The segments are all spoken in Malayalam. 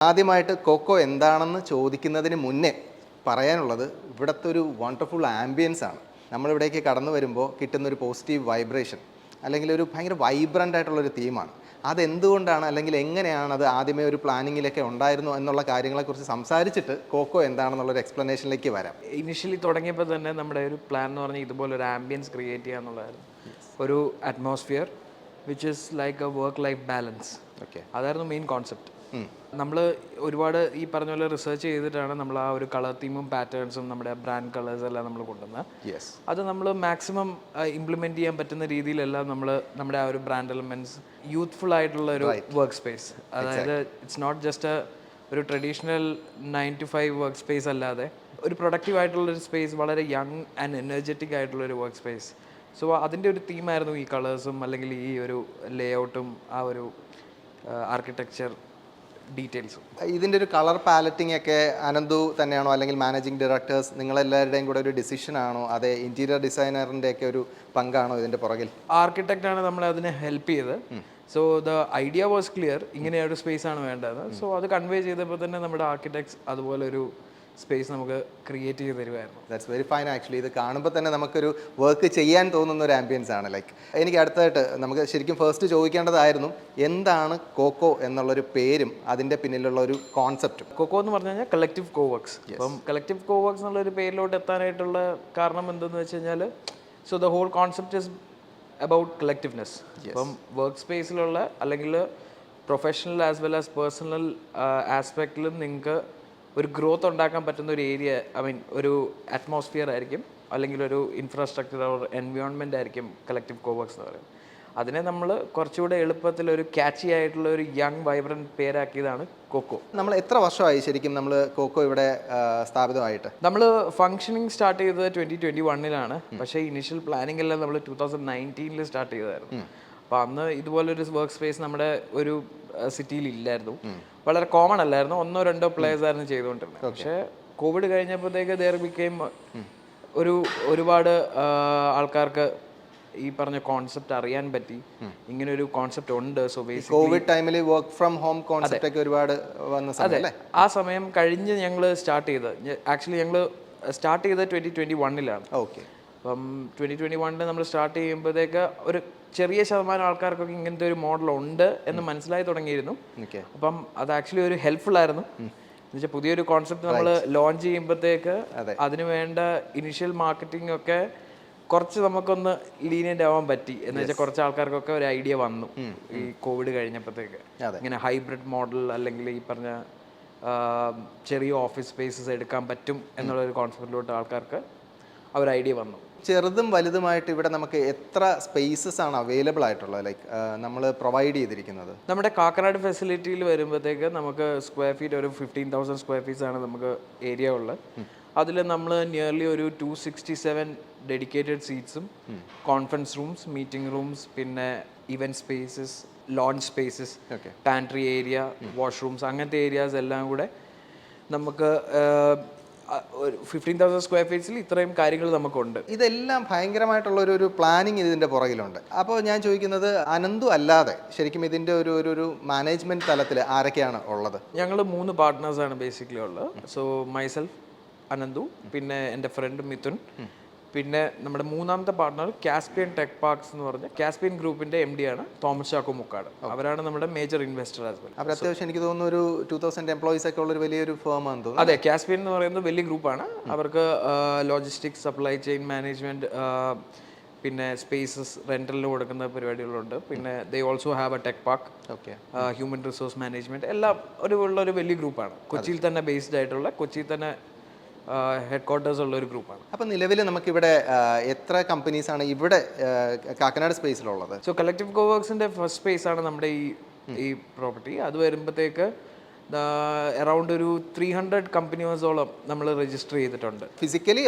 ആദ്യമായിട്ട് കൊക്കോ എന്താണെന്ന് ചോദിക്കുന്നതിന് മുന്നേ പറയാനുള്ളത് ഇവിടുത്തെ ഒരു വണ്ടർഫുൾ ആംബിയൻസ് ആണ്. നമ്മളിവിടേക്ക് കടന്നു വരുമ്പോൾ കിട്ടുന്നൊരു പോസിറ്റീവ് വൈബ്രേഷൻ, അല്ലെങ്കിൽ ഒരു ഭയങ്കര വൈബ്രൻ്റ് ആയിട്ടുള്ളൊരു തീമാണ്. അതെന്തുകൊണ്ടാണ്, അല്ലെങ്കിൽ എങ്ങനെയാണ് അത് ആദ്യമേ ഒരു പ്ലാനിങ്ങിലൊക്കെ ഉണ്ടായിരുന്നു എന്നുള്ള കാര്യങ്ങളെക്കുറിച്ച് സംസാരിച്ചിട്ട് കൊക്കോ എന്താണെന്നുള്ളൊരു എക്സ്പ്ലനേഷനിലേക്ക് വരാം. ഇനിഷ്യലി തുടങ്ങിയപ്പോൾ തന്നെ നമ്മുടെ ഒരു പ്ലാൻ എന്ന് പറഞ്ഞാൽ ഇതുപോലെ ഒരു ആംബിയൻസ് ക്രിയേറ്റ് ചെയ്യുക എന്നുള്ളതായിരുന്നു. ഒരു atmosphere which is like A work life balance. Okay, അതായിരുന്നു മെയിൻ കോൺസെപ്റ്റ്. നമ്മൾ ഒരുപാട് ഈ പറഞ്ഞ പോലെ റിസർച്ച് ചെയ്തിട്ടാണ് നമ്മൾ ആ ഒരു കളർ തീമും പാറ്റേൺസും നമ്മുടെ ബ്രാൻഡ് കളേഴ്സ് എല്ലാം നമ്മൾ കൊണ്ടുവന്നത്. അത് നമ്മൾ മാക്സിമം ഇംപ്ലിമെൻറ്റ് ചെയ്യാൻ പറ്റുന്ന രീതിയിലെല്ലാം നമ്മൾ നമ്മുടെ ആ ഒരു ബ്രാൻഡ് എലമെൻറ്റ്സ് യൂത്ത്ഫുൾ ആയിട്ടുള്ള ഒരു വർക്ക് സ്പേസ്, അതായത് ഇറ്റ്സ് നോട്ട് ജസ്റ്റ് ഒരു ട്രഡീഷണൽ 9 to 5 വർക്ക് സ്പേസ് അല്ലാതെ ഒരു പ്രൊഡക്റ്റീവ് ആയിട്ടുള്ളൊരു സ്പേസ്, വളരെ യങ് ആൻഡ് എനർജറ്റിക് ആയിട്ടുള്ളൊരു വർക്ക് സ്പേസ്. സോ അതിൻ്റെ ഒരു തീമായിരുന്നു ഈ കളേഴ്സും അല്ലെങ്കിൽ ഈ ഒരു ലേഔട്ടും ആ ഒരു ആർക്കിടെക്ചർ ഡീറ്റെയിൽസും. ഇതിൻ്റെ ഒരു കളർ പാലറ്റിംഗ് ഒക്കെ അനന്തു തന്നെയാണോ, അല്ലെങ്കിൽ മാനേജിങ് ഡയറക്ടേഴ്സ് നിങ്ങളെല്ലാവരുടെയും കൂടെ ഒരു ഡിസിഷനാണോ, അതെ ഇൻറ്റീരിയർ ഡിസൈനറിൻ്റെ ഒക്കെ ഒരു പങ്കാണോ ഇതിൻ്റെ പുറകിൽ? ആർക്കിടെക്റ്റാണ് നമ്മളെ അതിനെ ഹെൽപ്പ് ചെയ്തത്. So the idea was clear, ഇങ്ങനെ ഒരു സ്പേസ് ആണ് വേണ്ടത്. സോ അത് കൺവേ ചെയ്തപ്പോൾ തന്നെ നമ്മുടെ ആർക്കിടെക്ട്സ് അതുപോലെ ഒരു സ്പേസ് നമുക്ക് ക്രിയേറ്റ് ചെയ്ത് തരുമായിരുന്നു. That's very fine actually. ഇത് കാണുമ്പോൾ തന്നെ നമുക്കൊരു വർക്ക് ചെയ്യാൻ തോന്നുന്ന ഒരു ആംബിയൻസ് ആണ്. ലൈക്ക് എനിക്ക് അടുത്തായിട്ട് നമുക്ക് ശരിക്കും ഫസ്റ്റ് ചോദിക്കേണ്ടതായിരുന്നു, എന്താണ് കൊക്കോ എന്നുള്ളൊരു പേരും അതിൻ്റെ പിന്നിലുള്ള ഒരു കോൺസെപ്റ്റും? കൊക്കോ എന്ന് പറഞ്ഞു കഴിഞ്ഞാൽ കളക്റ്റീവ് കോവർക്സ്. അപ്പം കളക്റ്റീവ് കോവർക്സ് എന്നുള്ളൊരു പേരിലോട്ട് എത്താനായിട്ടുള്ള കാരണം എന്തെന്ന് വെച്ച് കഴിഞ്ഞാൽ, so the whole concept is about collectiveness. അപ്പം വർക്ക് സ്പേസിലുള്ള അല്ലെങ്കിൽ professional as well as personal ആസ്പെക്റ്റിലും നിങ്ങൾക്ക് ഒരു ഗ്രോത്ത് ഉണ്ടാക്കാൻ പറ്റുന്ന ഒരു ഏരിയ, ഐ മീൻ ഒരു അറ്റ്മോസ്ഫിയർ ആയിരിക്കും, അല്ലെങ്കിൽ ഒരു ഇൻഫ്രാസ്ട്രക്ചർ ഓർ എൻവയോൺമെൻ്റ് ആയിരിക്കും കളക്റ്റീവ് കോവർക്സ് എന്ന് പറയുന്നത്. അതിനെ നമ്മൾ കുറച്ചുകൂടെ എളുപ്പത്തിൽ ഒരു ക്യാച്ചി ആയിട്ടുള്ള ഒരു യങ് വൈബ്രൻറ്റ് പേരാക്കിയതാണ് കൊക്കോ. നമ്മൾ എത്ര വർഷമായി ശരിക്കും നമ്മൾ കൊക്കോ ഇവിടെ സ്ഥാപിതമായിട്ട്? നമ്മൾ ഫംഗ്ഷനിങ് സ്റ്റാർട്ട് ചെയ്തത് 2021-ലാണ്. പക്ഷേ ഇനീഷ്യൽ പ്ലാനിംഗ് എല്ലാം നമ്മൾ 2019 സ്റ്റാർട്ട് ചെയ്തതായിരുന്നു. അപ്പോൾ അന്ന് ഇതുപോലൊരു വർക്ക് സ്പേസ് നമ്മുടെ ഒരു സിറ്റിയിൽ ഇല്ലായിരുന്നു, വളരെ കോമൺ അല്ലായിരുന്നു. 1-2 പ്ലേയേഴ്സ് ആയിരുന്നു ചെയ്തുകൊണ്ടിരുന്നത്. പക്ഷേ കോവിഡ് കഴിഞ്ഞപ്പോഴത്തേക്ക് ദേർ ബിക്കെയിം ഒരുപാട് ആൾക്കാർക്ക് ഈ പറഞ്ഞ കോൺസെപ്റ്റ് അറിയാൻ പറ്റി, ഇങ്ങനെ ഒരു കോൺസെപ്റ്റ് ഉണ്ട്. സോ ബേസിക്കലി കോവിഡ് ടൈമിൽ വർക്ക് ഫ്രം ഹോം കോൺസെപ്റ്റ് ഒക്കെ ഒരുപാട് വന്ന സമയം. ആ സമയം കഴിഞ്ഞ് ഞങ്ങൾ സ്റ്റാർട്ട് ചെയ്തത്, ആക്ച്വലി ഞങ്ങൾ സ്റ്റാർട്ട് ചെയ്തത് 2021-ലാണ്. ഓക്കെ. അപ്പം 2021 നമ്മൾ സ്റ്റാർട്ട് ചെയ്യുമ്പോഴത്തേക്ക് ഒരു ചെറിയ ശതമാനം ആൾക്കാർക്കൊക്കെ ഇങ്ങനത്തെ ഒരു മോഡൽ ഉണ്ട് എന്ന് മനസ്സിലായി തുടങ്ങിയിരുന്നു. അപ്പം അത് ആക്ച്വലി ഒരു ഹെൽപ്ഫുൾ ആയിരുന്നു. എന്നുവെച്ചാൽ പുതിയൊരു കോൺസെപ്റ്റ് നമ്മൾ ലോഞ്ച് ചെയ്യുമ്പോഴത്തേക്ക് അതിന് വേണ്ട ഇനിഷ്യൽ മാർക്കറ്റിംഗ് ഒക്കെ കുറച്ച് നമുക്കൊന്ന് ലീനിയൻ്റ് ആവാൻ പറ്റി. എന്ന് വെച്ചാൽ കുറച്ച് ആൾക്കാർക്കൊക്കെ ഒരു ഐഡിയ വന്നു ഈ കോവിഡ് കഴിഞ്ഞപ്പോഴത്തേക്ക്, ഇങ്ങനെ ഹൈബ്രിഡ് മോഡൽ അല്ലെങ്കിൽ ഈ പറഞ്ഞ ചെറിയ ഓഫീസ് സ്പേസസ് എടുക്കാൻ പറ്റും എന്നുള്ളൊരു കോൺസെപ്റ്റിലോട്ട് ആൾക്കാർക്ക് ആ ഒരു ഐഡിയ വന്നു. ചെറുതും വലുതുമായിട്ട് ഇവിടെ നമുക്ക് എത്ര സ്പേസസ് ആണ് അവൈലബിൾ ആയിട്ടുള്ളത്, ലൈക്ക് നമ്മൾ പ്രൊവൈഡ് ചെയ്തിരിക്കുന്നത്? നമ്മുടെ കാക്കനാട് ഫെസിലിറ്റിയിൽ വരുമ്പോഴത്തേക്ക് നമുക്ക് സ്ക്വയർ ഫീറ്റ് ഒരു 15,000 സ്ക്വയർ ഫീറ്റ്സ് ആണ് നമുക്ക് ഏരിയ ഉള്ളത്. അതിൽ നമ്മൾ നിയർലി ഒരു 267 ഡെഡിക്കേറ്റഡ് സീറ്റ്സും കോൺഫറൻസ് റൂംസ്, മീറ്റിംഗ് റൂംസ്, പിന്നെ event spaces, lounge spaces, pantry area, washrooms, അങ്ങനത്തെ ഏരിയാസ് എല്ലാം കൂടെ നമുക്ക് 15,000 സ്ക്വയർ ഫീറ്റ്സിൽ ഇത്രയും കാര്യങ്ങൾ നമുക്കുണ്ട്. ഇതെല്ലാം ഭയങ്കരമായിട്ടുള്ള ഒരു പ്ലാനിങ് ഇതിൻ്റെ പുറകിലുണ്ട്. അപ്പോൾ ഞാൻ ചോദിക്കുന്നത്, അനന്തു അല്ലാതെ ശരിക്കും ഇതിൻ്റെ ഒരു മാനേജ്മെൻറ്റ് തലത്തിൽ ആരൊക്കെയാണ് ഉള്ളത്? ഞങ്ങൾ 3 പാർട്ട്നേഴ്സാണ് ബേസിക്കലി ഉള്ളത്. സോ മൈസെൽഫ്, അനന്തു, പിന്നെ എൻ്റെ ഫ്രണ്ട് മിഥുൻ, പിന്നെ നമ്മുടെ മൂന്നാമത്തെ പാർട്ട്ണർ കാസ്പിയൻ ടെക് പാർക്സ് എന്ന് പറഞ്ഞ കാസ്പിയൻ ഗ്രൂപ്പിന്റെ MD ആണ് തോമസ് ചാക്കോ മുക്കാട്. അവരാണ് നമ്മുടെ മേജർ ഇൻവെസ്റ്റർ ആസ് വെൽ. അവർ അത്യാവശ്യം എനിക്ക് തോന്നുന്നു ഒരു 2000 എംപ്ലോയീസ് ഒക്കെ ഉള്ള ഒരു വലിയൊരു ഫേം ആണെന്ന് തോന്നുന്നു. അതെ, കാസ്പിയൻ എന്ന് പറയുന്നത് വലിയ ഗ്രൂപ്പാണ്. അവർക്ക് ലോജിസ്റ്റിക്സ്, സപ്ലൈ ചെയിൻ മാനേജ്മെന്റ്, പിന്നെ സ്പേസസ് റെന്റലിന് കൊടുക്കുന്ന പരിപാടികളുണ്ട്. പിന്നെ they also have A tech park, human resource management, എല്ലാം ഒരു വലിയ ഗ്രൂപ്പാണ്. കൊച്ചിയിൽ തന്നെ ബേസ്ഡ് ആയിട്ടുള്ള, കൊച്ചിയിൽ തന്നെ ഹെഡ് ക്വാർട്ടേഴ്സ് ഉള്ള ഒരു ഗ്രൂപ്പാണ്. അപ്പോൾ നിലവിൽ നമുക്കിവിടെ എത്ര കമ്പനീസാണ് ഇവിടെ കാക്കനാട് സ്പേസിലുള്ളത്? സോ കളക്റ്റീവ് കോവർക്സിൻ്റെ ഫസ്റ്റ് സ്പേസ് ആണ് നമ്മുടെ ഈ പ്രോപ്പർട്ടി. അത് വരുമ്പോഴത്തേക്ക് അറൗണ്ട് ഒരു 300 കമ്പനീസോളം നമ്മൾ രജിസ്റ്റർ ചെയ്തിട്ടുണ്ട്.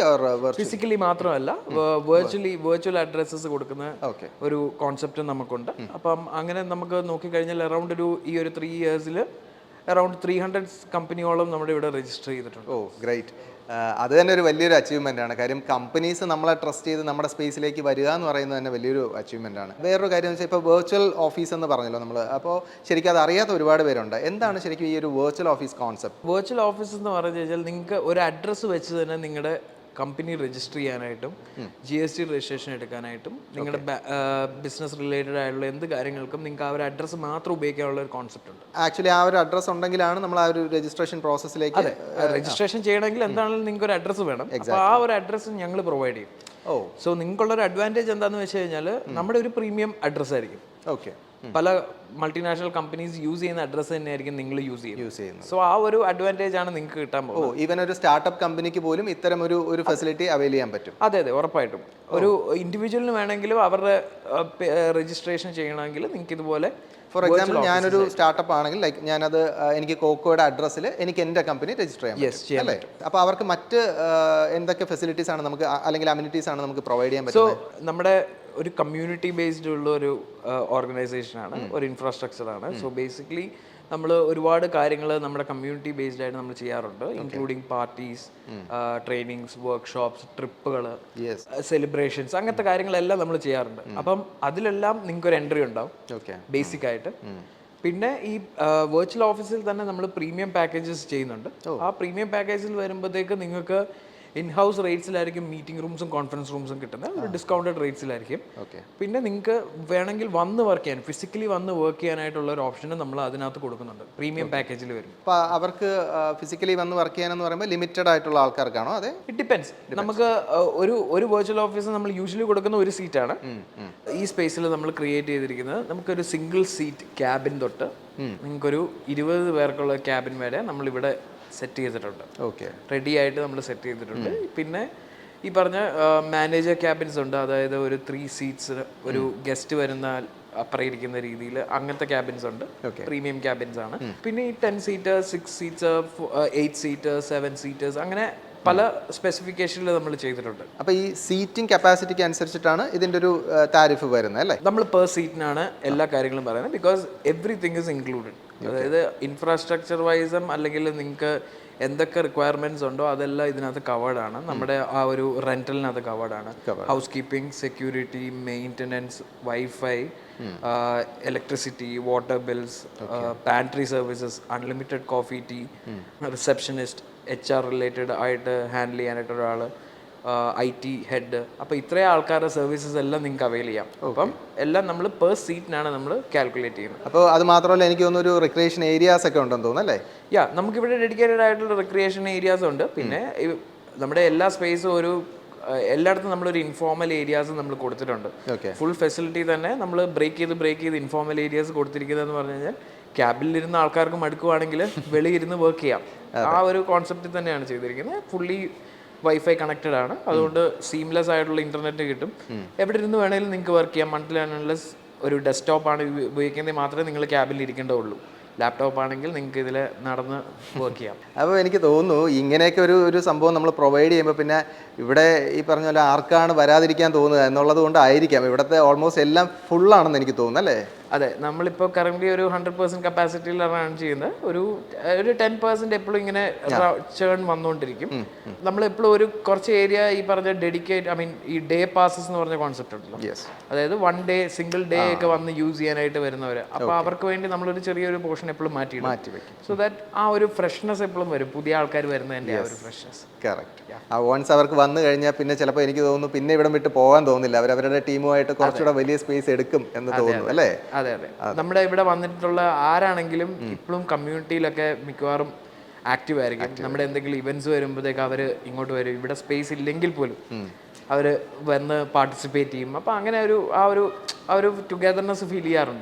ഫിസിക്കലി മാത്രമല്ല, വെർച്വൽ അഡ്രസ്സസ് കൊടുക്കുന്ന ഒരു കോൺസെപ്റ്റ് നമുക്കുണ്ട്. അപ്പം അങ്ങനെ നമുക്ക് നോക്കിക്കഴിഞ്ഞാൽ അറൗണ്ട് ഈ ഒരു 3 ഇയേഴ്സിൽ അറൗണ്ട് 300 കമ്പനിയോളം നമ്മുടെ ഇവിടെ രജിസ്റ്റർ ചെയ്തിട്ടുണ്ട്. ഓ ഗ്രേറ്റ്. അത് തന്നെ ഒരു വലിയൊരു അച്ചീവ്മെൻ്റ് ആണ്. കാര്യം കമ്പനീസ് നമ്മളെ ട്രസ്റ്റ് ചെയ്ത് നമ്മുടെ സ്പേസിലേക്ക് വരിക എന്ന് പറയുന്നത് തന്നെ വലിയൊരു അച്ചീവ്മെൻ്റ് ആണ്. വേറൊരു കാര്യം എന്ന് വെച്ചാൽ ഇപ്പോൾ വെർച്വൽ ഓഫീസ് എന്ന് പറഞ്ഞല്ലോ നമ്മൾ, അപ്പോൾ ശരിക്കും അത് അറിയാത്ത ഒരുപാട് പേരുണ്ട്. എന്താണ് ശരിക്കും ഈ ഒരു virtual office concept? Virtual office എന്ന് പറഞ്ഞു കഴിഞ്ഞാൽ നിങ്ങൾക്ക് ഒരു അഡ്രസ്സ് വെച്ച് തന്നെ നിങ്ങളുടെ കമ്പനി രജിസ്റ്റർ ചെയ്യാനായിട്ടും GST രജിസ്ട്രേഷൻ എടുക്കാനായിട്ടും നിങ്ങളുടെ ബിസിനസ് റിലേറ്റഡ് ആയിട്ടുള്ള എന്ത് കാര്യങ്ങൾക്കും നിങ്ങൾക്ക് ആ ഒരു അഡ്രസ്സ് മാത്രം ഉപയോഗിക്കാനുള്ള ഒരു കോൺസെപ്റ്റ് ഉണ്ട്. ആക്ച്വലി ആ ഒരു അഡ്രസ്സ് ഉണ്ടെങ്കിലാണ് നമ്മൾ ആ ഒരു രജിസ്ട്രേഷൻ പ്രോസസ്സിലേക്ക് രജിസ്ട്രേഷൻ ചെയ്യണമെങ്കിൽ എന്താണെങ്കിലും നിങ്ങൾക്ക് ഒരു അഡ്രസ്സ് വേണം. അപ്പോൾ ആ ഒരു അഡ്രസ്സ് ഞങ്ങൾ പ്രൊവൈഡ് ചെയ്യും. സോ നിങ്ങൾക്കുള്ള ഒരു അഡ്വാൻറ്റേജ് എന്താണെന്ന് വെച്ച് കഴിഞ്ഞാൽ നമ്മുടെ ഒരു പ്രീമിയം അഡ്രസ്സ് ആയിരിക്കും. ഓക്കെ. പല മൾട്ടിനാഷണൽ കമ്പനീസ് യൂസ് ചെയ്യുന്ന അഡ്രസ്സ് തന്നെയായിരിക്കും നിങ്ങൾ യൂസ് ചെയ്യുന്നത്. സോ ആ ഒരു അഡ്വാൻറ്റേജ് ആണ് നിങ്ങൾക്ക് കിട്ടാൻ പോകുന്നത്. ഈവൻ ഒരു സ്റ്റാർട്ടപ്പ് കമ്പനിക്ക് പോലും ഇത്തരം ഒരു ഫെസിലിറ്റി അവൈൽ ചെയ്യാൻ പറ്റും. അതെ, ഉറപ്പായിട്ടും. ഒരു ഇൻഡിവിജ്വലിന് വേണമെങ്കിലും അവരുടെ രജിസ്ട്രേഷൻ ചെയ്യണമെങ്കിൽ നിങ്ങൾക്ക് ഇതുപോലെ, ഫോർ എക്സാമ്പിൾ ഞാനൊരു സ്റ്റാർട്ടപ്പ് ആണെങ്കിൽ ലൈക്ക് ഞാനത് എനിക്ക് കോക്കോയുടെ അഡ്രസ്സിൽ എനിക്ക് എൻ്റെ കമ്പനി രജിസ്റ്റർ ചെയ്യാൻ പറ്റും. അപ്പോൾ അവർക്ക് മറ്റ് എന്തൊക്കെ ഫെസിലിറ്റീസ് ആണ് നമുക്ക് അല്ലെങ്കിൽ അമ്യൂണിറ്റീസ് ആണ് നമുക്ക് പ്രൊവൈഡ് ചെയ്യാൻ പറ്റും? സോ നമ്മുടെ ഒരു കമ്മ്യൂണിറ്റി ബേസ്ഡ് ഉള്ള ഒരു ഓർഗനൈസേഷനാണ്, ഒരു ഇൻഫ്രാസ്ട്രക്ചറാണ്. സോ ബേസിക്കലി നമ്മൾ ഒരുപാട് കാര്യങ്ങൾ നമ്മുടെ കമ്മ്യൂണിറ്റി ബേസ്ഡ് ആയിട്ട് നമ്മൾ ചെയ്യാറുണ്ട്, ഇൻക്ലൂഡിങ് പാർട്ടീസ്, ട്രെയിനിങ്സ്, വർക്ക്ഷോപ്സ്, ട്രിപ്പുകൾ, സെലിബ്രേഷൻസ്, അങ്ങനത്തെ കാര്യങ്ങളെല്ലാം നമ്മൾ ചെയ്യാറുണ്ട്. അപ്പം അതിലെല്ലാം നിങ്ങൾക്ക് ഒരു എൻട്രി ഉണ്ടാവും ബേസിക് ആയിട്ട്. പിന്നെ ഈ വെർച്വൽ ഓഫീസിൽ തന്നെ നമ്മൾ പ്രീമിയം പാക്കേജസ് ചെയ്യുന്നുണ്ട്. ആ പ്രീമിയം പാക്കേജിൽ വരുമ്പോഴത്തേക്ക് നിങ്ങൾക്ക് ഇൻ ഹൗസ് റേറ്റ്സിലായിരിക്കും മീറ്റിംഗ് റൂംസും കോൺഫറൻസ് റൂംസും കിട്ടുന്നത്, ഒരു ഡിസ്കൗണ്ടഡ് റേറ്റ്സിലായിരിക്കും. പിന്നെ നിങ്ങൾക്ക് വേണമെങ്കിൽ വന്ന് വർക്ക് ചെയ്യാൻ, ഫിസിക്കലി വന്ന് വർക്ക് ചെയ്യാനായിട്ടുള്ള ഒരു ഓപ്ഷനും നമ്മൾ അതിനകത്ത് കൊടുക്കുന്നുണ്ട്, പ്രീമിയം പാക്കേജിൽ വരും. അപ്പോൾ അവർക്ക് ഫിസിക്കലി വന്ന് വർക്ക് ചെയ്യാനെന്ന് പറയുമ്പോൾ ലിമിറ്റഡ് ആയിട്ടുള്ള ആൾക്കാർക്കാണോ? അതെ, ഇറ്റ് ഡിപ്പെൻസ്. നമുക്ക് ഒരു വെർച്വൽ ഓഫീസ് നമ്മൾ യൂഷ്വലി കൊടുക്കുന്ന ഒരു സീറ്റാണ്. ഈ സ്പേസിൽ നമ്മൾ ക്രിയേറ്റ് ചെയ്തിരിക്കുന്നത് നമുക്കൊരു സിംഗിൾ സീറ്റ് ക്യാബിൻ തൊട്ട് നിങ്ങൾക്കൊരു 20 പേർക്കുള്ള ക്യാബിൻ വരെ നമ്മളിവിടെ സെറ്റ് ചെയ്തിട്ടുണ്ട്. ഓക്കെ, റെഡി ആയിട്ട് നമ്മൾ സെറ്റ് ചെയ്തിട്ടുണ്ട്. പിന്നെ ഈ പറഞ്ഞ മാനേജർ ക്യാബിൻസ് ഉണ്ട്, അതായത് ഒരു 3 സീറ്റ്സ് ഒരു ഗസ്റ്റ് വരുന്ന അപ്പുറം രീതിയിൽ അങ്ങനത്തെ ക്യാബിൻസ് ഉണ്ട്, പ്രീമിയം ക്യാബിൻസ് ആണ്. പിന്നെ ഈ 10 സീറ്റേഴ്സ്, 6 സീറ്റേഴ്സ്, 8 സീറ്റേഴ്സ്, 7 സീറ്റേഴ്സ്, അങ്ങനെ പല സ്പെസിഫിക്കേഷനിൽ നമ്മൾ ചെയ്തിട്ടുണ്ട്. അപ്പോൾ ഈ സീറ്റിംഗ് കപ്പാസിറ്റിക്ക് അനുസരിച്ചിട്ടാണ് ഇതിൻ്റെ ഒരു താരിഫ് വരുന്നത് അല്ലേ? നമ്മൾ പെർ സീറ്റിനാണ് എല്ലാ കാര്യങ്ങളും പറയുന്നത്, ബിക്കോസ് എവറിത്തിങ് ഇസ് ഇൻക്ലൂഡഡ്. അതായത് ഇൻഫ്രാസ്ട്രക്ചർ വൈസും അല്ലെങ്കിൽ നിങ്ങൾക്ക് എന്തൊക്കെ റിക്വയർമെന്റ്സ് ഉണ്ടോ അതെല്ലാം ഇതിനകത്ത് കവേർഡ് ആണ്. നമ്മുടെ ആ ഒരു റെന്റലിനകത്ത് കവേർഡ് ആണ്. Housekeeping, security, maintenance, wifi, electricity, water bills, pantry services, unlimited coffee, tea, receptionist, HR related ആയിട്ട് ഹാൻഡിൽ ചെയ്യാനായിട്ട് ഒരാൾ, IT ഹെഡ്. അപ്പോൾ ഇത്രയും ആൾക്കാരുടെ സർവീസസ് എല്ലാം നിങ്ങൾക്ക് അവൈൽ ചെയ്യാം. അപ്പം എല്ലാം നമ്മൾ പെർ സീറ്റിനാണ് നമ്മൾ കാൽക്കുലേറ്റ് ചെയ്യുന്നത്. അപ്പോൾ അത് മാത്രമല്ല, എനിക്ക് തോന്നുന്നു ഒരു റിക്രിയേഷൻ ഏരിയാസ് ഒക്കെ ഉണ്ടെന്ന് തോന്നുന്നു അല്ലേ? നമുക്കിവിടെ ഡെഡിക്കേറ്റഡ് ആയിട്ടുള്ള റിക്രിയേഷൻ ഏരിയാസ് ഉണ്ട്. പിന്നെ നമ്മുടെ എല്ലാ സ്പേസും എല്ലായിടത്തും നമ്മളൊരു ഇൻഫോർമൽ ഏരിയാസ് നമ്മൾ കൊടുത്തിട്ടുണ്ട്. ഫുൾ ഫെസിലിറ്റി തന്നെ നമ്മൾ ബ്രേക്ക് ചെയ്ത് ഇൻഫോർമൽ ഏരിയാസ് കൊടുത്തിരിക്കുന്നതെന്ന് പറഞ്ഞു കഴിഞ്ഞാൽ ക്യാബിലിരുന്ന ആൾക്കാർക്ക് മടുക്കുവാണെങ്കിൽ വെളിയിരുന്ന് വർക്ക് ചെയ്യാം. ആ ഒരു കോൺസെപ്റ്റിൽ തന്നെയാണ് ചെയ്തിരിക്കുന്നത്. ഫുള്ളി വൈഫൈ കണക്റ്റഡ് ആണ്, അതുകൊണ്ട് സീംലെസ് ആയിട്ടുള്ള ഇന്റർനെറ്റ് കിട്ടും. എവിടെ ഇരുന്ന് വേണമെങ്കിലും നിങ്ങൾക്ക് വർക്ക് ചെയ്യാം. മൺത്ലി ഒരു ഡെസ്ക്ടോപ്പാണ് ഉപയോഗിക്കുന്നത് മാത്രമേ നിങ്ങൾ ക്യാബിൽ ഇരിക്കേണ്ടതുള്ളൂ. ലാപ്ടോപ്പ് ആണെങ്കിൽ നിങ്ങൾക്ക് ഇതിൽ നടന്ന് വർക്ക് ചെയ്യാം. അപ്പോൾ എനിക്ക് തോന്നുന്നു ഇങ്ങനെയൊക്കെ ഒരു സംഭവം നമ്മൾ പ്രൊവൈഡ് ചെയ്യുമ്പോൾ പിന്നെ ഇവിടെ ഈ പറഞ്ഞ പോലെ ആർക്കാണ് വരാതിരിക്കാൻ തോന്നുക എന്നുള്ളത് കൊണ്ടായിരിക്കാം ഇവിടുത്തെ ഓൾമോസ്റ്റ് എല്ലാം ഫുള്ളാണെന്ന് എനിക്ക് തോന്നുന്നു അല്ലേ? അതെ, നമ്മളിപ്പോൾ കറന്റ് ഒരു 100% കപ്പാസിറ്റിയിലാണ് റൺ ചെയ്യുന്നത്. ഒരു 10% എപ്പോഴും ഇങ്ങനെ ചേൺ വന്നുകൊണ്ടിരിക്കും. നമ്മളെപ്പോഴും ഒരു കുറച്ച് ഏരിയ ഈ പറഞ്ഞ ഡെഡിക്കേറ്റ്, ഈ ഡേ പാസസ് എന്ന് പറഞ്ഞ കോൺസെപ്റ്റ് ഉണ്ടല്ലോ, അതായത് 1 ഡേ സിംഗിൾ ഡേ ഒക്കെ വന്ന് യൂസ് ചെയ്യാനായിട്ട് വരുന്നവർ. അപ്പോൾ അവർക്ക് വേണ്ടി നമ്മളൊരു ചെറിയൊരു പോർഷൻ എപ്പോഴും മാറ്റി വെക്കും. സോ ദാറ്റ് ആ ഒരു ഫ്രഷ്നെസ് എപ്പോഴും വരും, പുതിയ ആൾക്കാർ വരുന്നതിൻ്റെ ആ ഒരു ഫ്രഷ്നെസ്. കറക്റ്റ്. വൺസ് അവർക്ക് വന്നു കഴിഞ്ഞാൽ പിന്നെ ചിലപ്പോൾ എനിക്ക് തോന്നുന്നു പിന്നെ ഇവിടെ വിട്ട് പോകാൻ തോന്നില്ല, അവരവരുടെ ടീമുമായിട്ട് കുറച്ചുകൂടെ വലിയ സ്പേസ് എടുക്കും എന്ന് തോന്നുന്നു അല്ലേ? അതെ. നമ്മുടെ ഇവിടെ വന്നിട്ടുള്ള ആരാണെങ്കിലും ഇപ്പോഴും കമ്മ്യൂണിറ്റിയിലൊക്കെ മിക്കവാറും ആക്റ്റീവ് ആയിരിക്കും. നമ്മുടെ എന്തെങ്കിലും ഇവന്റ്സ് വരുമ്പോഴത്തേക്ക് അവർ ഇങ്ങോട്ട് വരും. ഇവിടെ സ്പേസ് ഇല്ലെങ്കിൽ പോലും അവർ വന്ന് പാർട്ടിസിപ്പേറ്റ് ചെയ്യും. അപ്പോൾ അങ്ങനെ ആ ഒരു ടുഗദർനെസ് ഫീൽ ചെയ്യാറുണ്ട്.